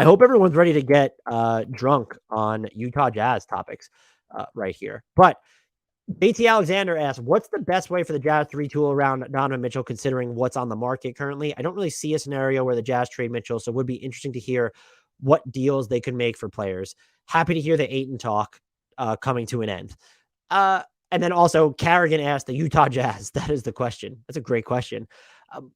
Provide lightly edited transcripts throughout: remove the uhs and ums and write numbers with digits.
I hope everyone's ready to get drunk on Utah Jazz topics right here. But JT Alexander asks, what's the best way for the Jazz to retool around Donovan Mitchell, considering what's on the market currently? I don't really see a scenario where the Jazz trade Mitchell, so it would be interesting to hear what deals they could make for players. Happy to hear the Ayton talk coming to an end. And then also Carrigan asked the Utah Jazz. That is the question. That's a great question.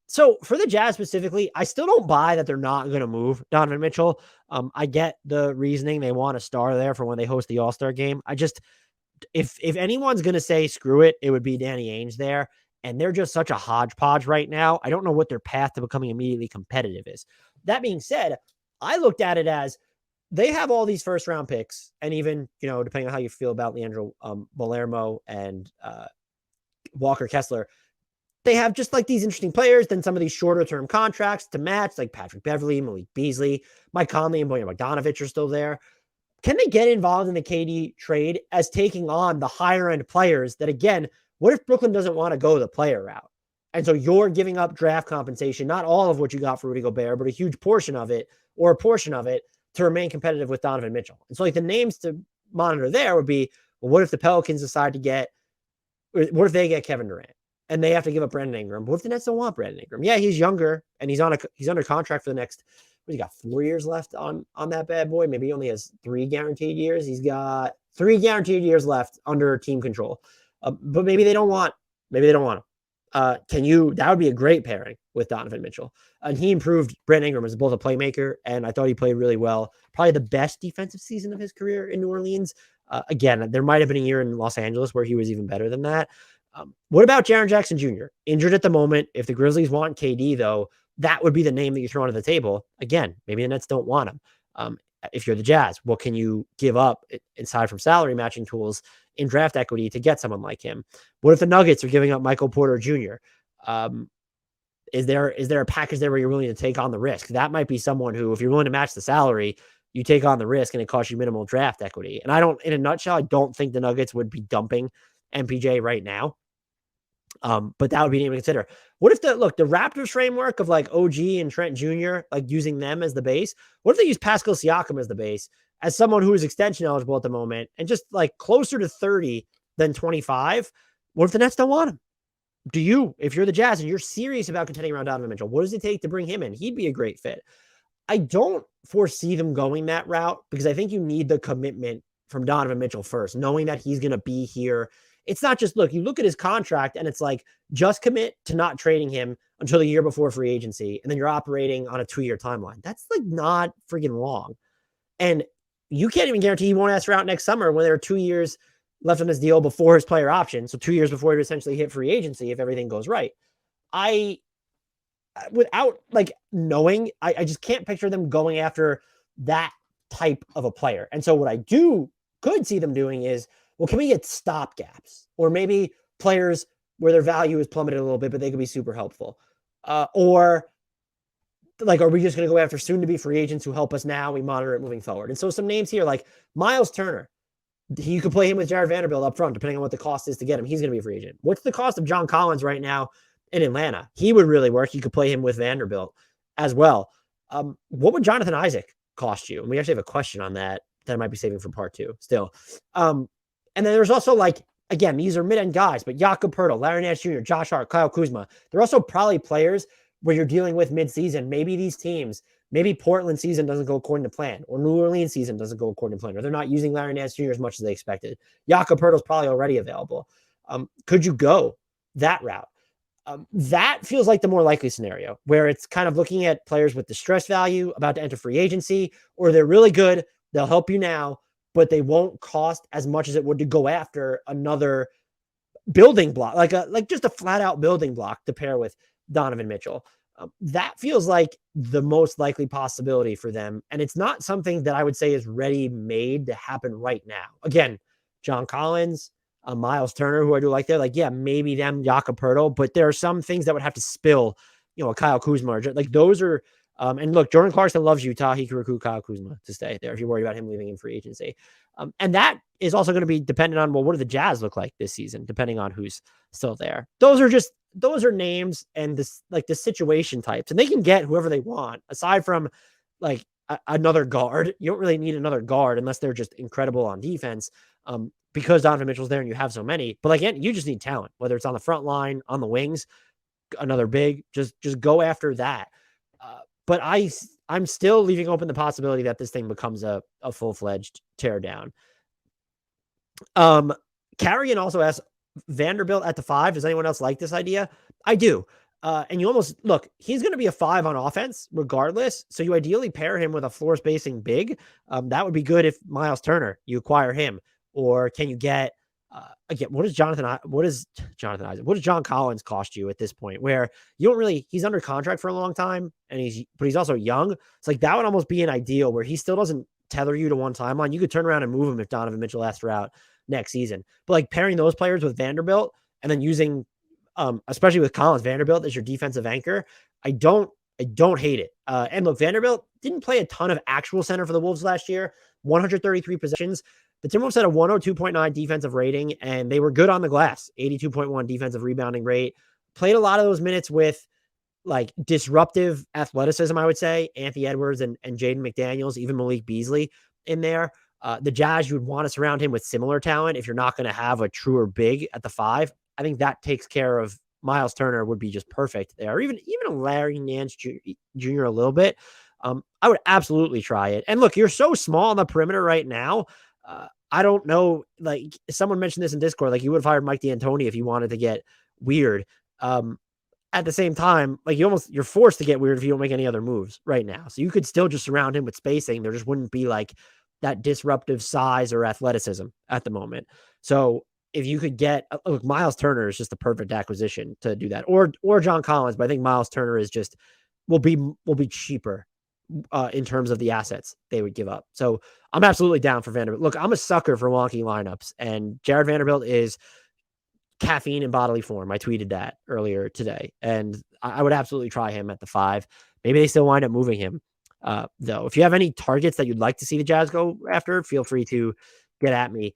So for the Jazz specifically, I still don't buy that they're not going to move Donovan Mitchell. I get the reasoning. They want a star there for when they host the All-Star game. I just, if anyone's going to say screw it, it would be Danny Ainge there. And they're just such a hodgepodge right now. I don't know what their path to becoming immediately competitive is. That being said, I looked at it as they have all these first round picks. And even, depending on how you feel about Leandro Palermo and Walker Kessler, they have just like these interesting players, then some of these shorter term contracts to match, like Patrick Beverley, Malik Beasley, Mike Conley, and Bojan Bogdanovic are still there. Can they get involved in the KD trade as taking on the higher end players that, again, what if Brooklyn doesn't want to go the player route? And so you're giving up draft compensation, not all of what you got for Rudy Gobert, but a huge portion of it or a portion of it to remain competitive with Donovan Mitchell. And so like the names to monitor there would be, well, what if the Pelicans decide to get, what if they get Kevin Durant and they have to give up Brandon Ingram? What if the Nets don't want Brandon Ingram? Yeah, he's younger and he's under contract for the next, he got 4 years left on that bad boy. Maybe he only has 3 guaranteed years. He's got 3 guaranteed years left under team control. But maybe they don't want him. That would be a great pairing with Donovan Mitchell. And he improved Brandon Ingram as both a playmaker, and I thought he played really well. Probably the best defensive season of his career in New Orleans. Again, there might have been a year in Los Angeles where he was even better than that. What about Jaren Jackson Jr.? Injured at the moment. If the Grizzlies want KD, though, that would be the name that you throw onto the table. Again, maybe the Nets don't want him. If you're the Jazz, what can you give up aside from salary matching tools in draft equity to get someone like him? What if the Nuggets are giving up Michael Porter Jr.? Is there a package there where you're willing to take on the risk? That might be someone who, if you're willing to match the salary, you take on the risk and it costs you minimal draft equity. And in a nutshell, I don't think the Nuggets would be dumping MPJ right now. But that would be an to consider. What if the Raptors framework of like OG and Trent Jr., like using them as the base? What if they use Pascal Siakam as the base, as someone who is extension eligible at the moment and just like closer to 30 than 25? What if the Nets don't want him? If you're the Jazz and you're serious about contending around Donovan Mitchell, what does it take to bring him in? He'd be a great fit. I don't foresee them going that route because I think you need the commitment from Donovan Mitchell first, knowing that he's going to be here. It's not just, you look at his contract and it's like, just commit to not trading him until the year before free agency. And then you're operating on a 2-year timeline. That's like not freaking long. And you can't even guarantee he won't ask for out next summer when there are 2 years left on his deal before his player option. So 2 years before he would essentially hit free agency if everything goes right. Without knowing, I just can't picture them going after that type of a player. And so what I could see them doing is, well, can we get stopgaps or maybe players where their value is plummeted a little bit, but they could be super helpful? Or are we just going to go after soon to be free agents who help us now? We monitor it moving forward. And so some names here, like Miles Turner, you could play him with Jared Vanderbilt up front, depending on what the cost is to get him. He's going to be a free agent. What's the cost of John Collins right now in Atlanta? He would really work. You could play him with Vanderbilt as well. What would Jonathan Isaac cost you? And we actually have a question on that I might be saving for part 2 still. And then there's also again, these are mid-end guys, but Jakob Poeltl, Larry Nance Jr., Josh Hart, Kyle Kuzma. They're also probably players where you're dealing with mid-season. Maybe these teams, maybe Portland season doesn't go according to plan, or New Orleans season doesn't go according to plan, or they're not using Larry Nance Jr. as much as they expected. Jakob Poeltl's probably already available. Could you go that route? That feels like the more likely scenario, where it's kind of looking at players with distress value about to enter free agency, or they're really good, they'll help you now, but they won't cost as much as it would to go after another building block, like just a flat out building block to pair with Donovan Mitchell. That feels like the most likely possibility for them. And it's not something that I would say is ready-made to happen right now. Again, John Collins, Miles Turner, who I do like there, maybe them, Jakob Poeltl, but there are some things that would have to spill, a Kyle Kuzma, or those are, and look, Jordan Clarkson loves Utah. He can recruit Kyle Kuzma to stay there if you're worried about him leaving in free agency. And that is also going to be dependent on, what do the Jazz look like this season, depending on who's still there. Those are names and the situation types, and they can get whoever they want, aside from another guard. You don't really need another guard unless they're just incredible on defense. Because Donovan Mitchell's there and you have so many. But like, you just need talent, whether it's on the front line, on the wings, another big. Just go after that. But I'm still leaving open the possibility that this thing becomes a full fledged tear down. Carrion also asks, Vanderbilt at the 5. Does anyone else like this idea? I do. And you almost look, he's going to be a 5 on offense regardless. So you ideally pair him with a floor spacing big. That would be good if Miles Turner, you acquire him. Or can you get, again, what does John Collins cost you at this point where you don't really, he's under contract for a long time but he's also young. It's like that would almost be an ideal where he still doesn't tether you to one timeline. You could turn around and move him if Donovan Mitchell asks for out next season. But like pairing those players with Vanderbilt and then using, especially with Collins, Vanderbilt as your defensive anchor, I don't hate it. And look, Vanderbilt didn't play a ton of actual center for the Wolves last year, 133 possessions. The Timberwolves had a 102.9 defensive rating, and they were good on the glass, 82.1 defensive rebounding rate. Played a lot of those minutes with like disruptive athleticism, I would say. Anthony Edwards and Jaden McDaniels, even Malik Beasley in there. The Jazz, you would want to surround him with similar talent if you're not going to have a truer big at the 5. I think that takes care of Miles Turner would be just perfect there. Or even a Larry Nance Jr. a little bit. I would absolutely try it. And look, you're so small on the perimeter right now. I don't know. Like someone mentioned this in Discord, like you would have hired Mike D'Antoni if you wanted to get weird. At the same time, like you're forced to get weird if you don't make any other moves right now. So you could still just surround him with spacing. There just wouldn't be like that disruptive size or athleticism at the moment. So if you could get, look, Miles Turner is just the perfect acquisition to do that, or John Collins. But I think Miles Turner is just will be cheaper in terms of the assets they would give up. So I'm absolutely down for Vanderbilt. Look, I'm a sucker for wonky lineups, and Jared Vanderbilt is caffeine in bodily form. I tweeted that earlier today, and I would absolutely try him at the 5. Maybe they still wind up moving him. Though, if you have any targets that you'd like to see the Jazz go after, feel free to get at me.